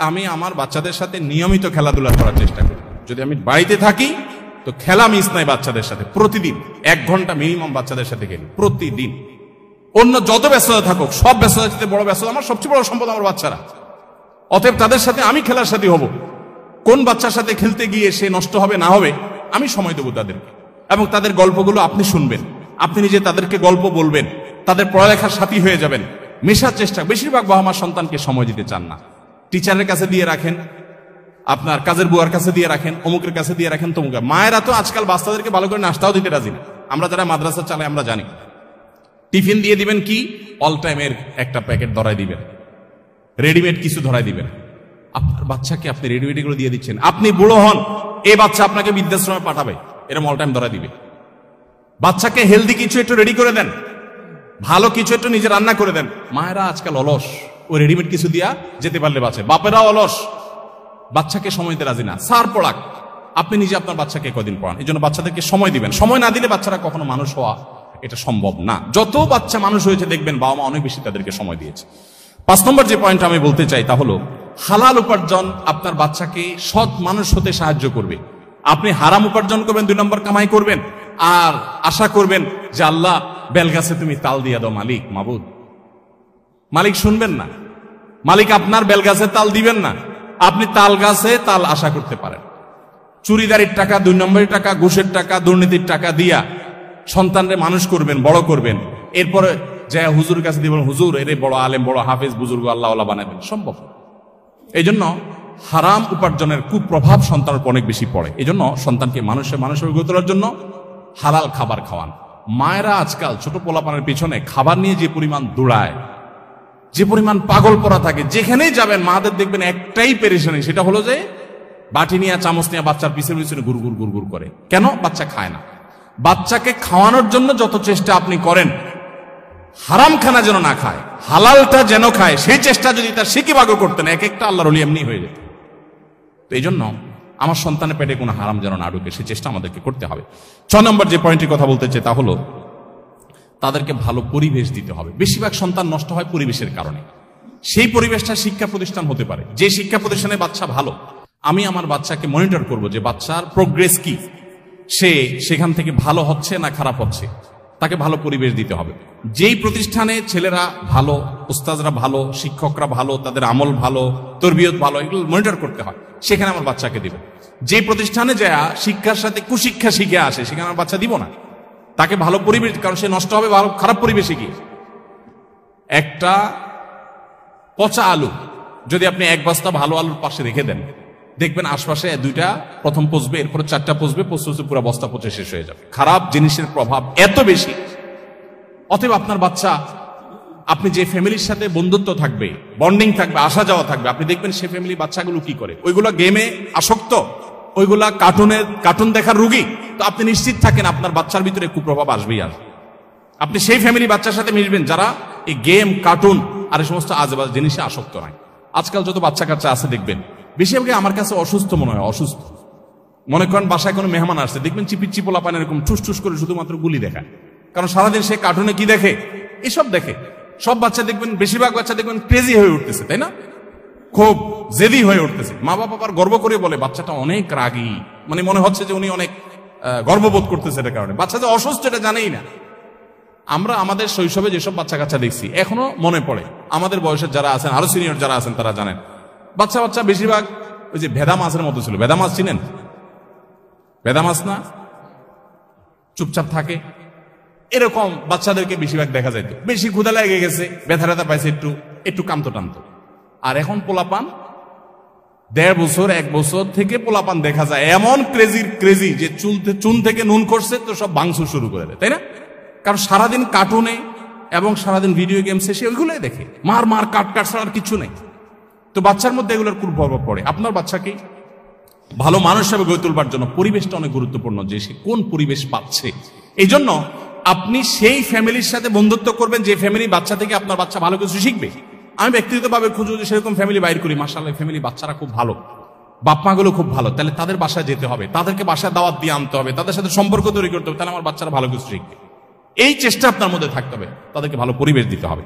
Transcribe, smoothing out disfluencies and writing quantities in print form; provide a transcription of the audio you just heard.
আমি আমার বাচ্চাদের সাথে নিয়মিত খেলাধুলা করার চেষ্টা করি। যদি আমি বাড়িতে থাকি তো খেলা মিস নাই বাচ্চাদের সাথে, প্রতিদিন 1 ঘন্টা মিনিমাম বাচ্চাদের সাথে খেলি প্রতিদিন। অন্য যত ব্যস্ততা থাকুক, সব ব্যস্ততার সাথে বড় ব্যস্ততা আমার সবচেয়ে বড় সম্পদ আমার বাচ্চারা। অতএব তাদের সাথে আমি খেলার সাথে হব। কোন বাচ্চার সাথে খেলতে গিয়ে সে নষ্ট হবে না হবে আমি সময় দেবো তাদেরকে, এবং তাদের গল্পগুলো আপনি শুনবেন, আপনি নিজে তাদেরকে গল্প বলবেন, তাদের পড়ালেখার সাথী হয়ে যাবেন, মেশার চেষ্টা। বেশিরভাগ বাবা মা সন্তানকে সময় দিতে চান না, টিচারের কাছে দিয়ে রাখেন, আপনার কাজের বুয়ার কাছে দিয়ে রাখেন, অমুকের কাছে দিয়ে রাখেন, তমুকের। মায়েরা তো আজকাল বাচ্চাদেরকে ভালো করে নাস্তাও দিতে রাজি না। আমরা যারা মাদ্রাসা চালাই আমরা জানি, টিফিন দিয়ে দিবেন কি অল টাইমের একটা প্যাকেট ধরাই দিবেন, রেডিমেড কিছু ধরাই দিবেন। আপনার বাচ্চাকে আপনি রেডিমেড এগুলো দিয়ে দিচ্ছেন, আপনি বুড়ো হন এই বাচ্চা আপনাকে বৃদ্ধাশ্রমে পাঠাবে, এরকম অল টাইম ধরাই দিবে। বাচ্চাকে হেলদি কিছু একটু রেডি করে দেন, ভালো কিছু একটু নিজে রান্না করে দেন। মায়েরা আজকাল অলস, ওই রেডিমেড কিছু দিয়া যেতে পারলে বাঁচে। বাপেরা অলস, বাচ্চাকে সময় দিতে রাজি না। সার পড়াক, আপনি নিজে আপনার বাচ্চাকে কদিন পড়ান। এই জন্য বাচ্চাদেরকে সময় দিবেন। সময় না দিলে বাচ্চারা কখনো মানুষ হওয়া এটা সম্ভব না। যত বাচ্চা মানুষ হয়েছে দেখবেন বাবা মা অনেক বেশি তাদেরকে সময় দিয়েছে। 5 নম্বর যে পয়েন্ট আমি বলতে চাই তা হলো হালাল উপার্জন আপনার বাচ্চাকে সৎ মানুষ হতে সাহায্য করবে। আপনি হারাম উপার্জন করবেন, 2 নম্বর কামাই করবেন, আর আশা করবেন যে আল্লাহ বেলগাছে তুমি তাল দিয়া দাও মালিক, মাবুদ। মালিক শুনবেন না, মালিক আপনার বেলগাছে তাল দিবেন না। আপনি তাল গাছে তাল আশা করতে পারেন। চুরিদারির টাকা, 2 নম্বরের টাকা, ঘুষের টাকা, দুর্নীতির টাকা দিয়া সন্তানরে মানুষ করবেন, বড় করবেন, এরপরে যে হুজুর কাছে দিবেন, হুজুর এর বড় আলেম, বড় হাফেজ, বুজুর্গ, আল্লাহ বানাবেন, সম্ভব। এই জন্য হারাম উপার্জনের কুপ্রভাব সন্তানের উপর অনেক বেশি পড়ে। এই জন্য সন্তানকে মানুষের গড়ে তোলার জন্য হালাল খাবার খাওয়ান। মায়েরা আজকাল ছোট পোলাপানের পিছনে খাবার নিয়ে যে পরিমাণ দৌড়ায়, যে পরিমাণ পাগল পড়া থাকে, যেখানেই যাবেন মাদের দেখবেন একটাই পেরেশানি, সেটা হলো যে বাটি নিয়ে চামচ নিয়ে বাচ্চার পিছনে পিছনে গুড়গুড় গুড়গুড় করে। কেন? বাচ্চা খায় না। বাচ্চাকে খাওয়ানোর জন্য যত চেষ্টা আপনি করেন, হারাম খানা যেন না খায়, হালালটা যেন খায়, সেই চেষ্টা যদি তার সিকিভাগও করতেন, এক একটা আল্লাহর ওলি এমনি হয়ে যেত। তো এই জন্য আমার সন্তানের পেটে কোনো হারাম যেন না ঢুকে, সেই চেষ্টা আমাদেরকে করতে হবে। 6 নম্বর যে পয়েন্টের কথা বলতে চাই তা হলো তাদেরকে ভালো পরিবেশ দিতে হবে। বেশিরভাগ সন্তান নষ্ট হয় পরিবেশের কারণে। সেই পরিবেশটা শিক্ষা প্রতিষ্ঠান হতে পারে। যে শিক্ষা প্রতিষ্ঠানে বাচ্চা ভালো, আমি আমার বাচ্চাকে মনিটর করব যে বাচ্চার প্রোগ্রেস কি, সে সেখান থেকে ভালো হচ্ছে না খারাপ হচ্ছে, তাকে ভালো পরিবেশ দিতে হবে। যেই প্রতিষ্ঠানে ছেলেরা ভালো, উস্তাদরা ভালো, শিক্ষকরা ভালো, তাদের আমল ভালো, তরবিয়ত ভালো, এগুলো মনিটর করতে হয়, সেখানে আমার বাচ্চাকে দিব। যে প্রতিষ্ঠানে যায় শিক্ষার সাথে কুশিক্ষা শিখে আসে, সেখানে আমার বাচ্চা দিব না। তাকে ভালো পরিবেশ, কারণ সে নষ্ট হবে ভালো খারাপ পরিবেশে গিয়ে। একটা পচা আলু যদি আপনি 1 বস্তা ভালো আলুর পাশে রেখে দেন, দেখবেন আশপাশে 2টা প্রথম পচবে, এরপরে 4টা পচবে, পচতে পুরো বস্তা পচে শেষ হয়ে যাবে। খারাপ জিনিসের প্রভাব এত বেশি। অতএব আপনার বাচ্চা, আপনি যে ফ্যামিলির সাথে বন্ধুত্ব থাকবে, বন্ডিং থাকবে, আসা যাওয়া থাকবে, আপনি দেখবেন সে ফ্যামিলি বাচ্চাগুলো কি করে। ওইগুলো গেমে আসক্ত, ওইগুলা কার্টুন দেখার রুগী। তো আপনি নিশ্চিত থাকেন আপনার বাচ্চার ভিতরে কুপ্রভাব আসবেই আসবে। আপনি সেই ফ্যামিলি বাচ্চার সাথে মিশবেন যারা এই গেম, কার্টুন আর এই সমস্ত আজেবাজে জিনিসে আসক্ত নয়। আজকাল যত বাচ্চা কাচ্চা আছে দেখবেন বেশিরভাগই আমার কাছে অসুস্থ মনে হয়। অসুস্থ মনে করেন বাসায় কোনো মেহমান আসছে, দেখবেন চিপিচ্ছি পোলাপান এরকম ঠুস ঠুস করে শুধুমাত্র গুলি দেখায়। কারণ সারাদিন সে কার্টুনে কি দেখে, এসব দেখে। সব বাচ্চা দেখবেন, বেশিরভাগ বাচ্চা দেখবেন ক্রেজি হয়ে উঠতেছে, তাই না? খুব জেদি হয়ে উঠতেছে। মা বাবা আবার গর্ব করে বলে বাচ্চাটা অনেক রাগী, মানে মনে হচ্ছে যে উনি অনেক গর্ববোধ করতেছে। এটার কারণে বাচ্চা যে অসুস্থ এটা জানেই না। আমরা আমাদের শৈশবে যেসব বাচ্চা কাচ্চা দেখছি এখনো মনে পড়ে। আমাদের বয়সের যারা আছেন, আরো সিনিয়র যারা আছেন তারা জানেন, বাচ্চা বেশিরভাগ ওই যে ভেদা মাছের মতো ছিল। ভেদা মাছ চিনেন? ভেদা মাছ না, চুপচাপ থাকে, এরকম বাচ্চাদেরকে বেশিরভাগ দেখা যায়। বেশি ক্ষুধা লেগে গেছে, ব্যথা পাইছে, একটু কামতো টানতো। আর এখন পোলাপান 1.5 বছর 1 বছর থেকে পোলাপান দেখা যায় এমন ক্রেজি যে চুন থেকে নুন করছে তো সব ভাঙচুর শুরু করে দেয়, তাই না? কারণ সারাদিন কার্টুনে এবং সারাদিন ভিডিও গেমসে সে ওইগুলোই দেখে, মার কাট ছাড়া আর কিছু নেই। তো বাচ্চার মধ্যে এগুলোর কুপ্রভাব পড়ে। আপনার বাচ্চাকে ভালো মানুষ হিসেবে গড়ে তোলবার জন্য পরিবেশটা অনেক গুরুত্বপূর্ণ, যে সে কোন পরিবেশ পাচ্ছে। এই জন্য আপনি সেই ফ্যামিলির সাথে বন্ধুত্ব করবেন যে ফ্যামিলি বাচ্চা থেকে আপনার বাচ্চা ভালো কিছু শিখবে। আমি ব্যক্তিগতভাবে খুঁজে যে সেরকম ফ্যামিলি বাইর করি, মাশাআল্লাহ ফ্যামিলি বাচ্চারা খুব ভালো, বাপ মাগুলো খুব ভালো, তাহলে তাদের বাসায় যেতে হবে, তাদেরকে বাসায় দাওয়াত দিয়ে আনতে হবে, তাদের সাথে সম্পর্ক তৈরি করতে হবে, তাহলে আমার বাচ্চারা ভালো কিছু শিখবে। এই চেষ্টা আপনার মধ্যে থাকতে হবে, তাদেরকে ভালো পরিবেশ দিতে হবে।